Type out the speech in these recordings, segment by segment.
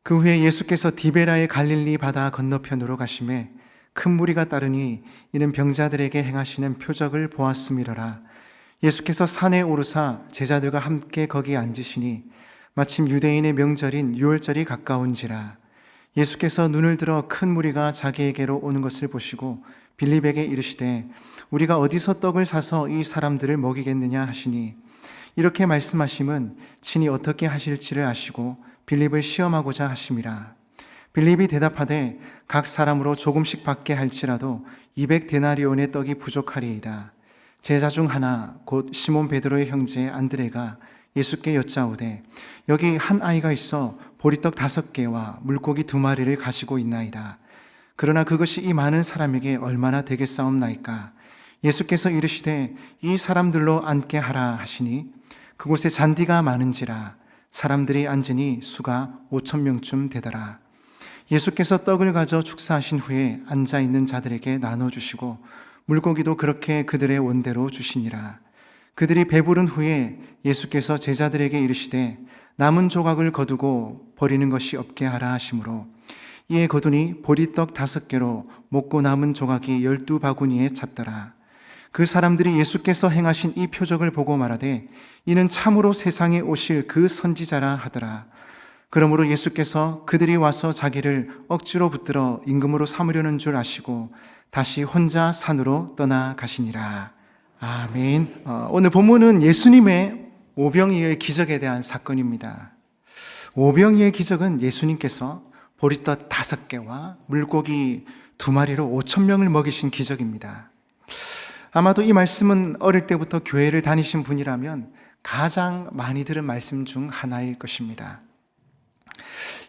그 후에 예수께서 디베라의 갈릴리 바다 건너편으로 가심에 큰 무리가 따르니 이는 병자들에게 행하시는 표적을 보았음이러라. 예수께서 산에 오르사 제자들과 함께 거기 앉으시니 마침 유대인의 명절인 유월절이 가까운지라. 예수께서 눈을 들어 큰 무리가 자기에게로 오는 것을 보시고 빌립에게 이르시되 우리가 어디서 떡을 사서 이 사람들을 먹이겠느냐 하시니 이렇게 말씀하심은 친히 어떻게 하실지를 아시고 빌립을 시험하고자 하심이라. 빌립이 대답하되 각 사람으로 조금씩 받게 할지라도 200데나리온의 떡이 부족하리이다. 제자 중 하나 곧 시몬 베드로의 형제 안드레가 예수께 여짜오되 여기 한 아이가 있어 보리떡 5개와 물고기 2마리를 가지고 있나이다. 그러나 그것이 이 많은 사람에게 얼마나 되겠사옵나이까. 예수께서 이르시되 이 사람들로 앉게 하라 하시니 그곳에 잔디가 많은지라 사람들이 앉으니 수가 5,000명쯤 되더라. 예수께서 떡을 가져 축사하신 후에 앉아있는 자들에게 나눠주시고 물고기도 그렇게 그들의 원대로 주시니라. 그들이 배부른 후에 예수께서 제자들에게 이르시되 남은 조각을 거두고 버리는 것이 없게 하라 하시므로 이에 거두니 보리떡 5개로 먹고 남은 조각이 12바구니에 찼더라. 그 사람들이 예수께서 행하신 이 표적을 보고 말하되 이는 참으로 세상에 오실 그 선지자라 하더라. 그러므로 예수께서 그들이 와서 자기를 억지로 붙들어 임금으로 삼으려는 줄 아시고 다시 혼자 산으로 떠나가시니라. 아멘. 오늘 본문은 예수님의 오병이어의 기적에 대한 사건입니다. 오병이어의 기적은 예수님께서 보리떡 5개와 물고기 2마리로 5,000명을 먹이신 기적입니다. 아마도 이 말씀은 어릴 때부터 교회를 다니신 분이라면 가장 많이 들은 말씀 중 하나일 것입니다.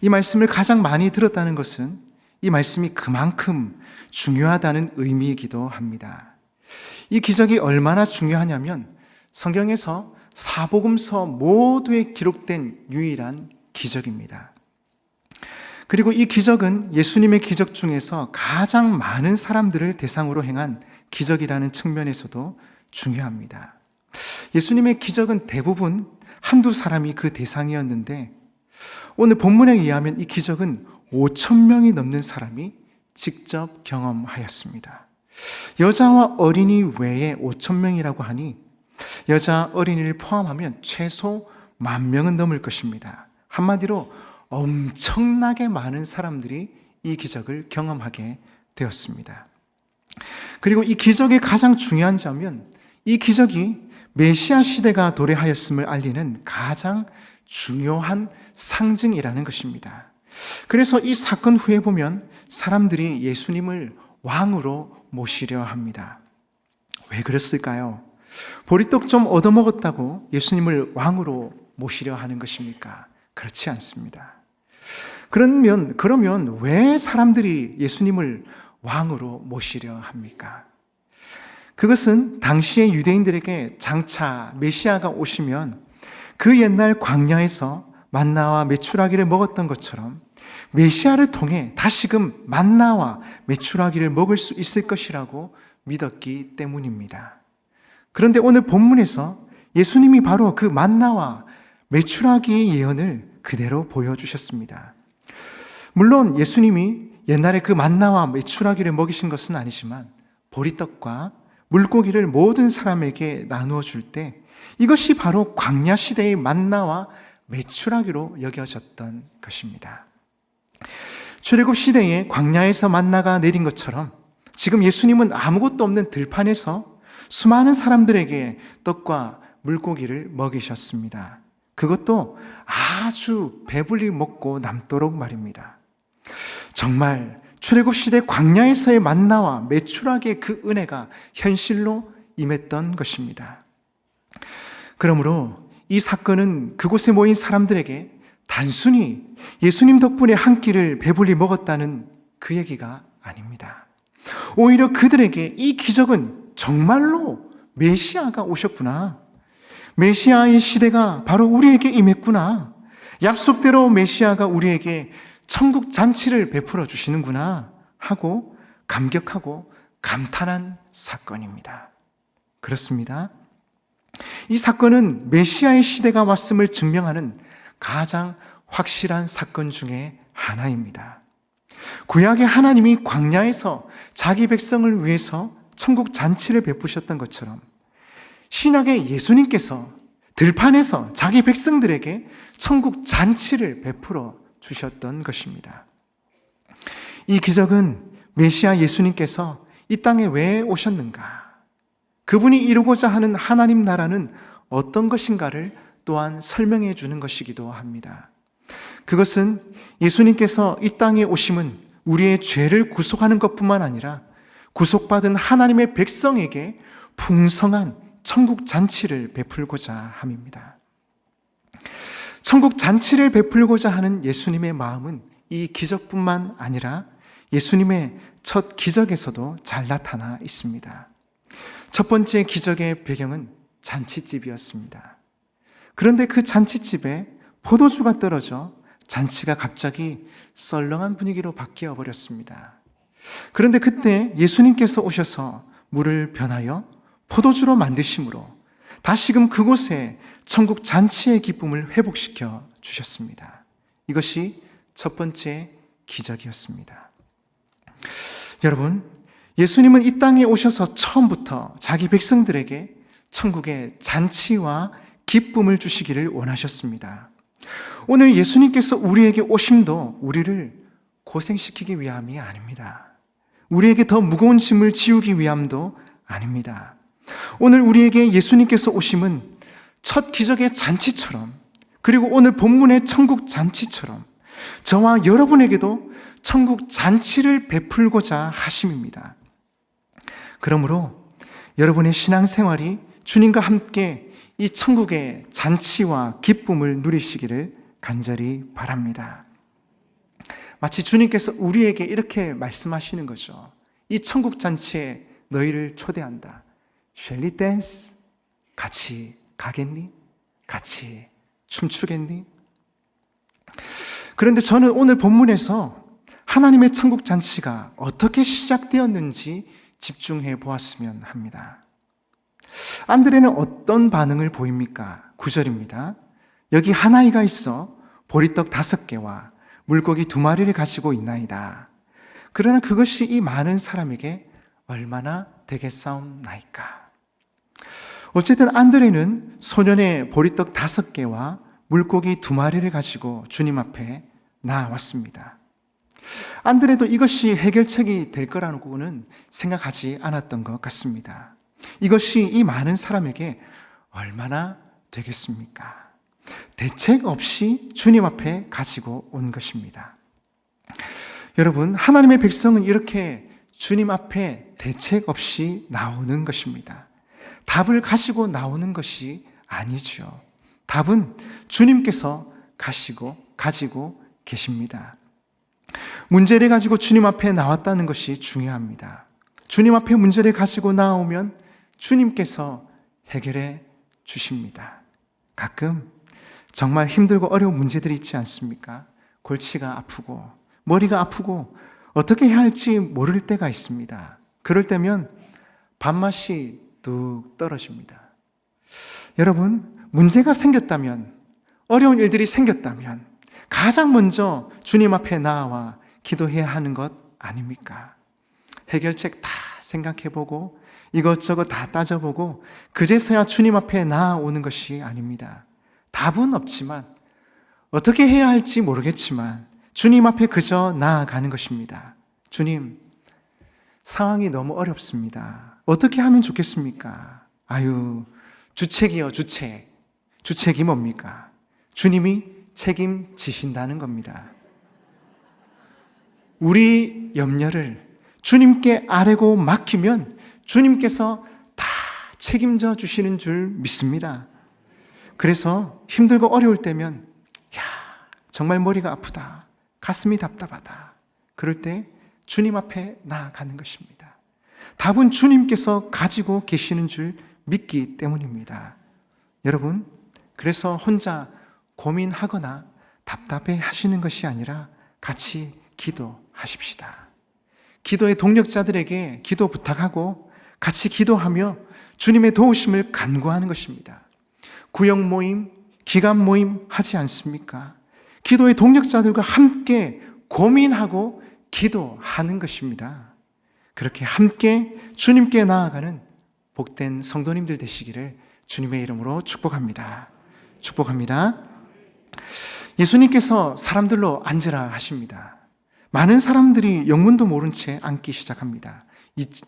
이 말씀을 가장 많이 들었다는 것은 이 말씀이 그만큼 중요하다는 의미이기도 합니다. 이 기적이 얼마나 중요하냐면 성경에서 사복음서 모두에 기록된 유일한 기적입니다. 그리고 이 기적은 예수님의 기적 중에서 가장 많은 사람들을 대상으로 행한 기적이라는 측면에서도 중요합니다. 예수님의 기적은 대부분 한두 사람이 그 대상이었는데 오늘 본문에 의하면 이 기적은 5,000명이 넘는 사람이 직접 경험하였습니다. 여자와 어린이 외에 5,000명이라고 하니 여자 어린이를 포함하면 최소 10,000명은 넘을 것입니다. 한마디로 엄청나게 많은 사람들이 이 기적을 경험하게 되었습니다. 그리고 이 기적의 가장 중요한 점은 이 기적이 메시아 시대가 도래하였음을 알리는 가장 중요한 상징이라는 것입니다. 그래서 이 사건 후에 보면 사람들이 예수님을 왕으로 모시려 합니다. 왜 그랬을까요? 보리떡 좀 얻어먹었다고 예수님을 왕으로 모시려 하는 것입니까? 그렇지 않습니다. 그러면 왜 사람들이 예수님을 왕으로 모시려 합니까? 그것은 당시의 유대인들에게 장차 메시아가 오시면 그 옛날 광야에서 만나와 메추라기를 먹었던 것처럼 메시아를 통해 다시금 만나와 메추라기를 먹을 수 있을 것이라고 믿었기 때문입니다. 그런데 오늘 본문에서 예수님이 바로 그 만나와 메추라기의 예언을 그대로 보여주셨습니다. 물론 예수님이 옛날에 그 만나와 메추라기를 먹이신 것은 아니지만 보리떡과 물고기를 모든 사람에게 나누어 줄 때 이것이 바로 광야 시대의 만나와 메추라기로 여겨졌던 것입니다. 출애굽 시대에 광야에서 만나가 내린 것처럼 지금 예수님은 아무것도 없는 들판에서 수많은 사람들에게 떡과 물고기를 먹이셨습니다. 그것도 아주 배불리 먹고 남도록 말입니다. 정말 출애굽 시대 광야에서의 만나와 메추라기의 그 은혜가 현실로 임했던 것입니다. 그러므로 이 사건은 그곳에 모인 사람들에게 단순히 예수님 덕분에 한 끼를 배불리 먹었다는 그 얘기가 아닙니다. 오히려 그들에게 이 기적은 정말로 메시아가 오셨구나. 메시아의 시대가 바로 우리에게 임했구나. 약속대로 메시아가 우리에게 천국 잔치를 베풀어 주시는구나 하고 감격하고 감탄한 사건입니다. 그렇습니다. 이 사건은 메시아의 시대가 왔음을 증명하는 가장 확실한 사건 중에 하나입니다. 구약의 하나님이 광야에서 자기 백성을 위해서 천국 잔치를 베푸셨던 것처럼 신약의 예수님께서 들판에서 자기 백성들에게 천국 잔치를 베풀어 주셨던 것입니다. 이 기적은 메시아 예수님께서 이 땅에 왜 오셨는가? 그분이 이루고자 하는 하나님 나라는 어떤 것인가를 또한 설명해 주는 것이기도 합니다. 그것은 예수님께서 이 땅에 오심은 우리의 죄를 구속하는 것뿐만 아니라 구속받은 하나님의 백성에게 풍성한 천국 잔치를 베풀고자 함입니다. 천국 잔치를 베풀고자 하는 예수님의 마음은 이 기적뿐만 아니라 예수님의 첫 기적에서도 잘 나타나 있습니다. 첫 번째 기적의 배경은 잔치집이었습니다. 그런데 그 잔치집에 포도주가 떨어져 잔치가 갑자기 썰렁한 분위기로 바뀌어 버렸습니다. 그런데 그때 예수님께서 오셔서 물을 변하여 포도주로 만드심으로 다시금 그곳에 천국 잔치의 기쁨을 회복시켜 주셨습니다. 이것이 첫 번째 기적이었습니다. 여러분, 예수님은 이 땅에 오셔서 처음부터 자기 백성들에게 천국의 잔치와 기쁨을 주시기를 원하셨습니다. 오늘 예수님께서 우리에게 오심도 우리를 고생시키기 위함이 아닙니다. 우리에게 더 무거운 짐을 지우기 위함도 아닙니다. 오늘 우리에게 예수님께서 오심은 첫 기적의 잔치처럼, 그리고 오늘 본문의 천국 잔치처럼 저와 여러분에게도 천국 잔치를 베풀고자 하심입니다. 그러므로 여러분의 신앙생활이 주님과 함께 이 천국의 잔치와 기쁨을 누리시기를 간절히 바랍니다. 마치 주님께서 우리에게 이렇게 말씀하시는 거죠. 이 천국 잔치에 너희를 초대한다. Shall we dance? 같이 가겠니? 같이 춤추겠니? 그런데 저는 오늘 본문에서 하나님의 천국 잔치가 어떻게 시작되었는지 집중해 보았으면 합니다. 안드레는 어떤 반응을 보입니까? 9절입니다. 여기 한 아이가 있어 보리떡 5개와 물고기 2마리를 가지고 있나이다. 그러나 그것이 이 많은 사람에게 얼마나 되겠사옵나이까. 어쨌든 안드레는 소년의 보리떡 5개와 물고기 2마리를 가지고 주님 앞에 나왔습니다. 안드레도 이것이 해결책이 될 거라고는 생각하지 않았던 것 같습니다. 이것이 이 많은 사람에게 얼마나 되겠습니까? 대책 없이 주님 앞에 가지고 온 것입니다. 여러분, 하나님의 백성은 이렇게 주님 앞에 대책 없이 나오는 것입니다. 답을 가지고 나오는 것이 아니죠. 답은 주님께서 가지고 계십니다. 문제를 가지고 주님 앞에 나왔다는 것이 중요합니다. 주님 앞에 문제를 가지고 나오면 주님께서 해결해 주십니다. 가끔 정말 힘들고 어려운 문제들이 있지 않습니까? 골치가 아프고 머리가 아프고 어떻게 해야 할지 모를 때가 있습니다. 그럴 때면 밥맛이 뚝 떨어집니다. 여러분, 문제가 생겼다면, 어려운 일들이 생겼다면 가장 먼저 주님 앞에 나와 기도해야 하는 것 아닙니까? 해결책 다 생각해보고 이것저것 다 따져보고 그제서야 주님 앞에 나아오는 것이 아닙니다. 답은 없지만, 어떻게 해야 할지 모르겠지만 주님 앞에 그저 나아가는 것입니다. 주님, 상황이 너무 어렵습니다. 어떻게 하면 좋겠습니까? 아유, 주책이요, 주책. 주책이 뭡니까? 주님이 책임지신다는 겁니다. 우리 염려를 주님께 아뢰고 맡기면 주님께서 다 책임져 주시는 줄 믿습니다. 그래서 힘들고 어려울 때면 정말 머리가 아프다, 가슴이 답답하다, 그럴 때 주님 앞에 나아가는 것입니다. 답은 주님께서 가지고 계시는 줄 믿기 때문입니다. 여러분, 그래서 혼자 고민하거나 답답해 하시는 것이 아니라 같이 기도하십시다. 기도의 동력자들에게 기도 부탁하고 같이 기도하며 주님의 도우심을 간구하는 것입니다. 구역 모임, 기간 모임 하지 않습니까? 기도의 동력자들과 함께 고민하고 기도하는 것입니다. 그렇게 함께 주님께 나아가는 복된 성도님들 되시기를 주님의 이름으로 축복합니다. 축복합니다. 예수님께서 사람들로 앉으라 하십니다. 많은 사람들이 영문도 모른 채 앉기 시작합니다.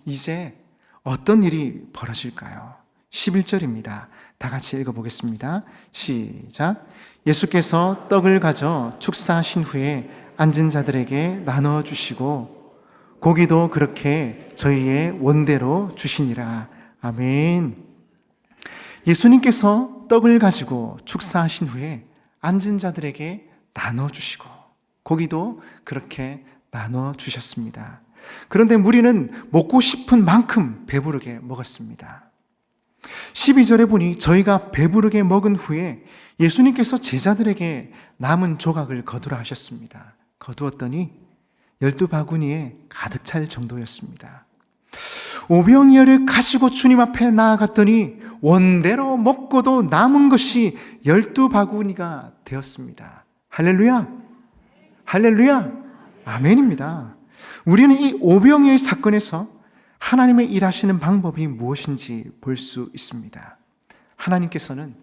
이제 어떤 일이 벌어질까요? 11절입니다. 다 같이 읽어보겠습니다. 시작. 예수께서 떡을 가져 축사하신 후에 앉은 자들에게 나눠주시고 고기도 그렇게 저희의 원대로 주시니라. 아멘. 예수님께서 떡을 가지고 축사하신 후에 앉은 자들에게 나눠주시고 고기도 그렇게 나눠주셨습니다. 그런데 무리는 먹고 싶은 만큼 배부르게 먹었습니다. 12절에 보니 저희가 배부르게 먹은 후에 예수님께서 제자들에게 남은 조각을 거두라 하셨습니다. 거두었더니 12바구니에 가득 찰 정도였습니다. 오병이어를 가지고 주님 앞에 나아갔더니 원대로 먹고도 남은 것이 12바구니가 되었습니다. 할렐루야! 할렐루야! 아멘입니다. 우리는 이 오병이어의 사건에서 하나님의 일하시는 방법이 무엇인지 볼 수 있습니다. 하나님께서는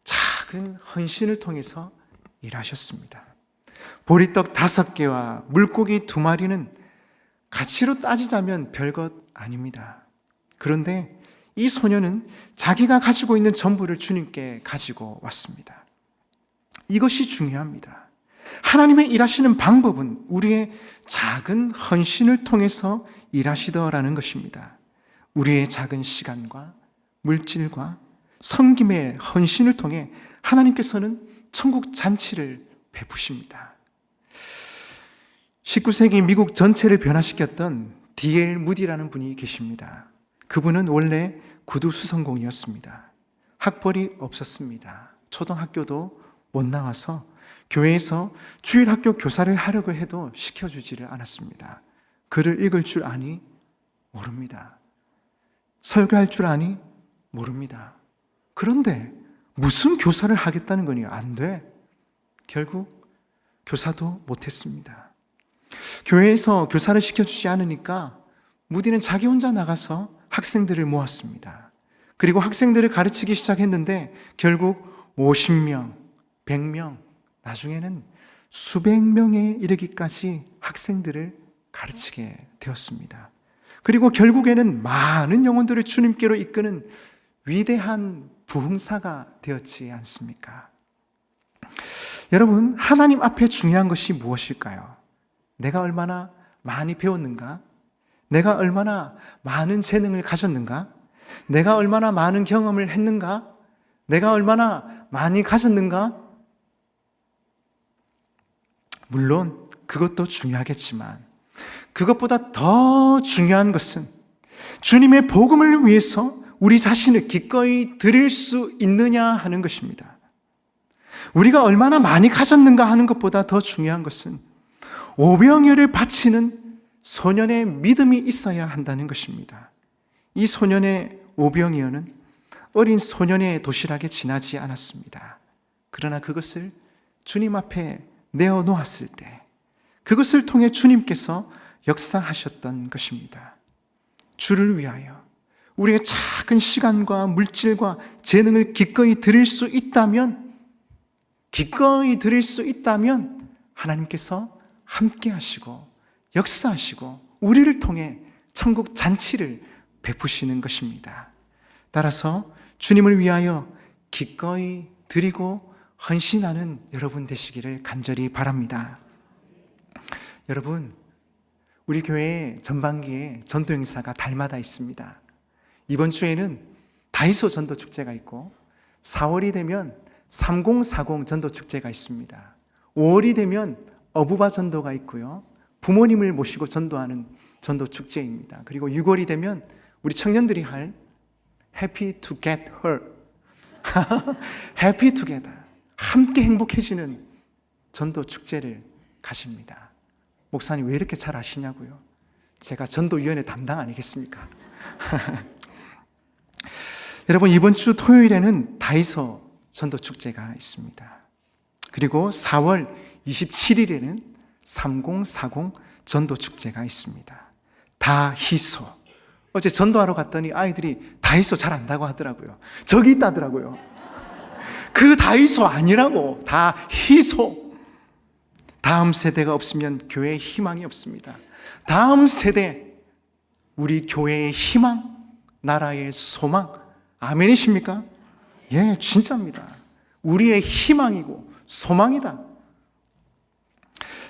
작은 헌신을 통해서 일하셨습니다. 보리떡 5개와 물고기 2마리는 가치로 따지자면 별것 아닙니다. 그런데 이 소녀는 자기가 가지고 있는 전부를 주님께 가지고 왔습니다. 이것이 중요합니다. 하나님의 일하시는 방법은 우리의 작은 헌신을 통해서 일하시더라는 것입니다. 우리의 작은 시간과 물질과 섬김의 헌신을 통해 하나님께서는 천국 잔치를 베푸십니다. 19세기 미국 전체를 변화시켰던 D.L. 무디라는 분이 계십니다. 그분은 원래 구두 수선공이었습니다. 학벌이 없었습니다. 초등학교도 못 나와서 교회에서 주일학교 교사를 하려고 해도 시켜주지를 않았습니다. 글을 읽을 줄 아니? 모릅니다. 설교할 줄 아니? 모릅니다. 그런데 무슨 교사를 하겠다는 거니? 안 돼. 결국 교사도 못했습니다. 교회에서 교사를 시켜주지 않으니까 무디는 자기 혼자 나가서 학생들을 모았습니다. 그리고 학생들을 가르치기 시작했는데 결국 50명, 100명, 나중에는 수백 명에 이르기까지 학생들을 가르치게 되었습니다. 그리고 결국에는 많은 영혼들을 주님께로 이끄는 위대한 부흥사가 되었지 않습니까? 여러분, 하나님 앞에 중요한 것이 무엇일까요? 내가 얼마나 많이 배웠는가? 내가 얼마나 많은 재능을 가졌는가? 내가 얼마나 많은 경험을 했는가? 내가 얼마나 많이 가졌는가? 물론 그것도 중요하겠지만 그것보다 더 중요한 것은 주님의 복음을 위해서 우리 자신을 기꺼이 드릴 수 있느냐 하는 것입니다. 우리가 얼마나 많이 가졌는가 하는 것보다 더 중요한 것은 오병이어를 바치는 소년의 믿음이 있어야 한다는 것입니다. 이 소년의 오병이어는 어린 소년의 도시락에 지나지 않았습니다. 그러나 그것을 주님 앞에 내어놓았을 때 그것을 통해 주님께서 역사하셨던 것입니다. 주를 위하여 우리의 작은 시간과 물질과 재능을 기꺼이 드릴 수 있다면 하나님께서 함께 하시고 역사하시고 우리를 통해 천국 잔치를 베푸시는 것입니다. 따라서 주님을 위하여 기꺼이 드리고 헌신하는 여러분 되시기를 간절히 바랍니다. 여러분, 우리 교회 전반기에 전도 행사가 달마다 있습니다. 이번 주에는 다이소 전도 축제가 있고 4월이 되면 3040 전도 축제가 있습니다. 5월이 되면 어부바 전도가 있고요. 부모님을 모시고 전도하는 전도 축제입니다. 그리고 6월이 되면 우리 청년들이 할 Happy to get her Happy together 함께 행복해지는 전도 축제를 가십니다. 목사님 왜 이렇게 잘 아시냐고요? 제가 전도위원회 담당 아니겠습니까? 여러분, 이번 주 토요일에는 다이소 전도 축제가 있습니다. 그리고 4월 27일에는 3040 전도 축제가 있습니다. 다희소. 어제 전도하러 갔더니 아이들이 다희소 잘 안다고 하더라고요. 저기 있다더라고요. 그 다희소 아니라고, 다희소. 다음 세대가 없으면 교회의 희망이 없습니다. 다음 세대, 우리 교회의 희망, 나라의 소망. 아멘이십니까? 예, 진짜입니다. 우리의 희망이고 소망이다.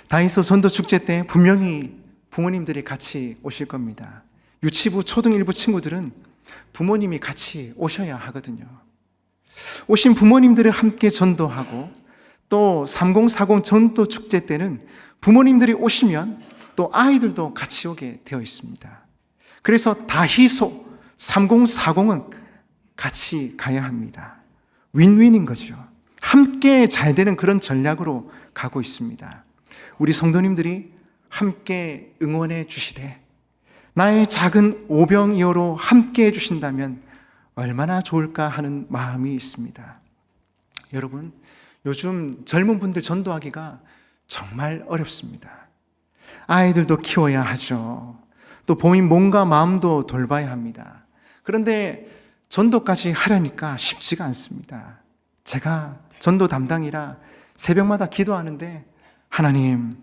다이소 전도 축제 때 분명히 부모님들이 같이 오실 겁니다. 유치부, 초등 1부 친구들은 부모님이 같이 오셔야 하거든요. 오신 부모님들을 함께 전도하고, 또 3040 전도 축제 때는 부모님들이 오시면 또 아이들도 같이 오게 되어 있습니다. 그래서 다희소 3040은 같이 가야 합니다. 윈윈인 거죠. 함께 잘 되는 그런 전략으로 가고 있습니다. 우리 성도님들이 함께 응원해 주시되 나의 작은 오병이어로 함께 해주신다면 얼마나 좋을까 하는 마음이 있습니다. 여러분, 요즘 젊은 분들 전도하기가 정말 어렵습니다. 아이들도 키워야 하죠. 또 본인 몸과 마음도 돌봐야 합니다. 그런데 전도까지 하려니까 쉽지가 않습니다. 제가 전도 담당이라 새벽마다 기도하는데, 하나님,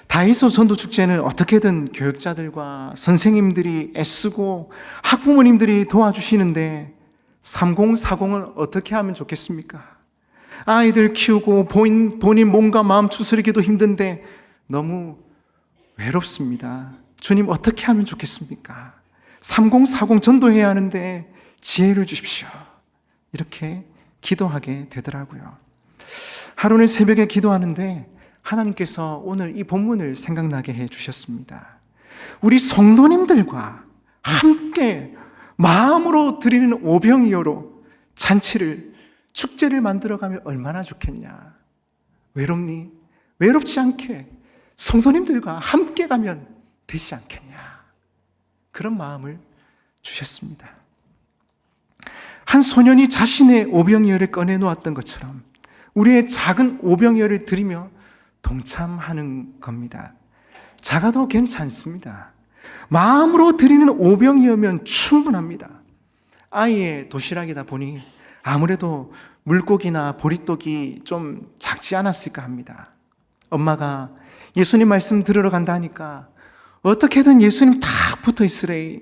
다이소 전도 축제는 어떻게든 교육자들과 선생님들이 애쓰고 학부모님들이 도와주시는데 3040은 어떻게 하면 좋겠습니까? 아이들 키우고 본인 몸과 마음 추스리기도 힘든데 너무 외롭습니다. 주님, 어떻게 하면 좋겠습니까? 3040 전도해야 하는데 지혜를 주십시오. 이렇게 기도하게 되더라고요. 하루는 새벽에 기도하는데 하나님께서 오늘 이 본문을 생각나게 해 주셨습니다. 우리 성도님들과 함께 마음으로 드리는 오병이어로 잔치를, 축제를 만들어가면 얼마나 좋겠냐. 외롭니? 외롭지 않게 성도님들과 함께 가면 되지 않겠냐. 그런 마음을 주셨습니다. 한 소년이 자신의 오병이어를 꺼내놓았던 것처럼 우리의 작은 오병이어를 드리며 동참하는 겁니다. 작아도 괜찮습니다. 마음으로 드리는 오병이어면 충분합니다. 아이의 도시락이다 보니 아무래도 물고기나 보리떡이 좀 작지 않았을까 합니다. 엄마가 예수님 말씀 들으러 간다 하니까 어떻게든 예수님 다 붙어 있으래.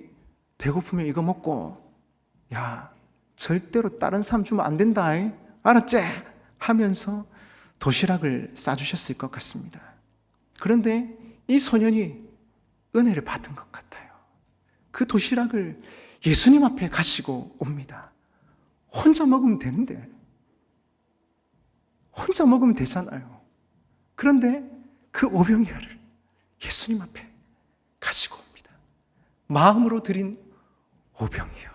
배고프면 이거 먹고, 야, 절대로 다른 사람 주면 안 된다. 알았지? 하면서 도시락을 싸주셨을 것 같습니다. 그런데 이 소년이 은혜를 받은 것 같아요. 그 도시락을 예수님 앞에 가지고 옵니다. 혼자 먹으면 되는데, 혼자 먹으면 되잖아요. 그런데 그 오병이어를 예수님 앞에 가지고 옵니다. 마음으로 드린 오병이어.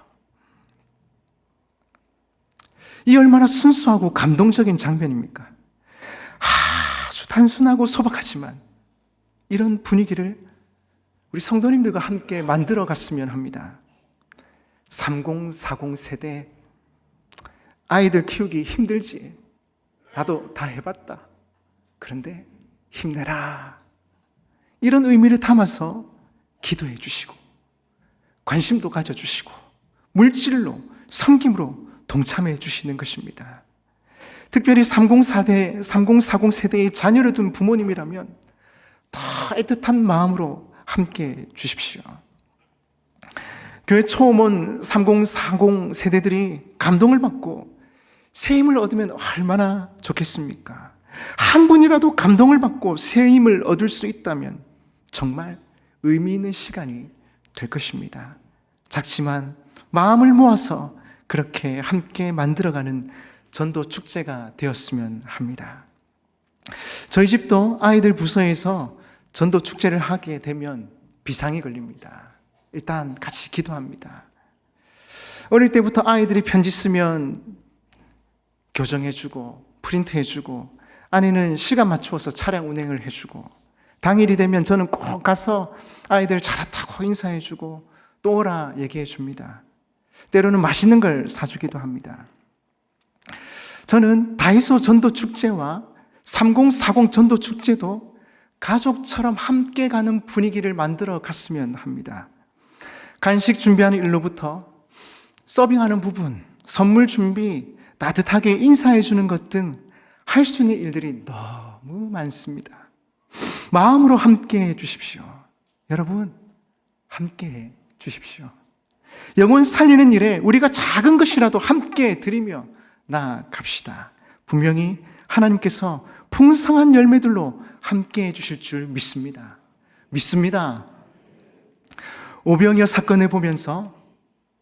이 얼마나 순수하고 감동적인 장면입니까? 아주 단순하고 소박하지만 이런 분위기를 우리 성도님들과 함께 만들어 갔으면 합니다. 3040 세대, 아이들 키우기 힘들지. 나도 다 해봤다. 그런데 힘내라. 이런 의미를 담아서 기도해 주시고 관심도 가져주시고 물질로, 섬김으로 동참해 주시는 것입니다. 특별히 3040 세대의 자녀를 둔 부모님이라면 더 애틋한 마음으로 함께 주십시오. 교회 처음 온 3040 세대들이 감동을 받고 새 힘을 얻으면 얼마나 좋겠습니까? 한 분이라도 감동을 받고 새 힘을 얻을 수 있다면 정말 의미 있는 시간이 될 것입니다. 작지만 마음을 모아서 그렇게 함께 만들어가는 전도 축제가 되었으면 합니다. 저희 집도 아이들 부서에서 전도 축제를 하게 되면 비상이 걸립니다. 일단 같이 기도합니다. 어릴 때부터 아이들이 편지 쓰면 교정해주고 프린트해주고, 아내는 시간 맞추어서 차량 운행을 해주고, 당일이 되면 저는 꼭 가서 아이들 잘했다고 인사해주고 또 오라 얘기해줍니다. 때로는 맛있는 걸 사주기도 합니다. 저는 다이소 전도 축제와 3040 전도 축제도 가족처럼 함께 가는 분위기를 만들어 갔으면 합니다. 간식 준비하는 일로부터 서빙하는 부분, 선물 준비, 따뜻하게 인사해 주는 것 등 할 수 있는 일들이 너무 많습니다. 마음으로 함께 해 주십시오. 여러분, 함께 해 주십시오. 영혼 살리는 일에 우리가 작은 것이라도 함께 드리며 나아갑시다. 분명히 하나님께서 풍성한 열매들로 함께 해 주실 줄 믿습니다. 믿습니다. 오병이어 사건을 보면서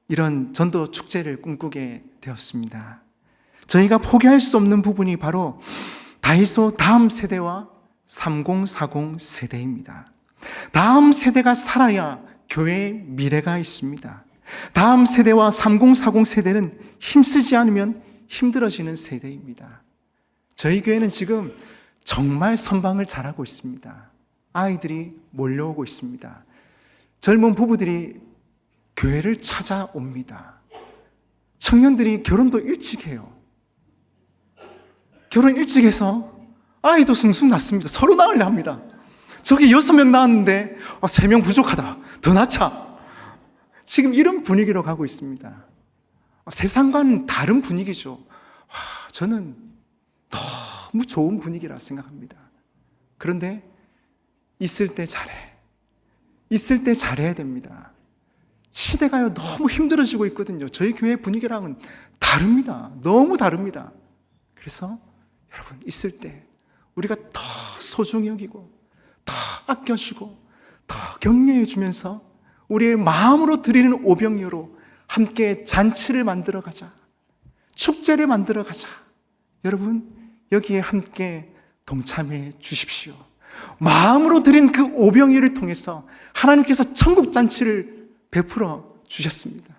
이런 전도 축제를 꿈꾸게 되었습니다. 저희가 포기할 수 없는 부분이 바로 다이소 다음 세대와 3040 세대입니다. 다음 세대가 살아야 교회의 미래가 있습니다. 다음 세대와 3040 세대는 힘쓰지 않으면 힘들어지는 세대입니다. 저희 교회는 지금 정말 선방을 잘하고 있습니다. 아이들이 몰려오고 있습니다. 젊은 부부들이 교회를 찾아옵니다. 청년들이 결혼도 일찍 해요. 결혼 일찍 해서 아이도 숭숭 낳습니다. 서로 낳으려 합니다. 저기 6명 낳았는데 3명 부족하다. 더 낳자. 지금 이런 분위기로 가고 있습니다. 세상과는 다른 분위기죠. 저는 너무 좋은 분위기라 생각합니다. 그런데 있을 때 잘해. 있을 때 잘해야 됩니다. 시대가요 너무 힘들어지고 있거든요. 저희 교회 분위기랑은 다릅니다. 너무 다릅니다. 그래서 여러분, 있을 때 우리가 더 소중히 여기고 더 아껴주고 더 격려해 주면서 우리의 마음으로 드리는 오병이어로 함께 잔치를 만들어 가자. 축제를 만들어 가자. 여러분, 여기에 함께 동참해 주십시오. 마음으로 드린 그 오병이어를 통해서 하나님께서 천국 잔치를 베풀어 주셨습니다.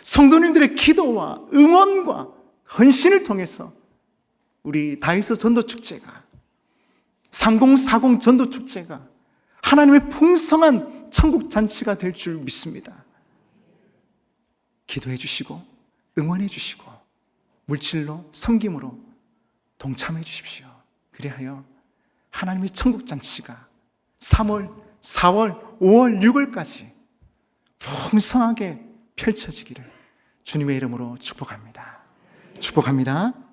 성도님들의 기도와 응원과 헌신을 통해서 우리 다이소 전도축제가, 3040 전도축제가 하나님의 풍성한 천국 잔치가 될 줄 믿습니다. 기도해 주시고 응원해 주시고 물질로 섬김으로 동참해 주십시오. 그리하여 하나님의 천국 잔치가 3월, 4월, 5월, 6월까지 풍성하게 펼쳐지기를 주님의 이름으로 축복합니다. 축복합니다.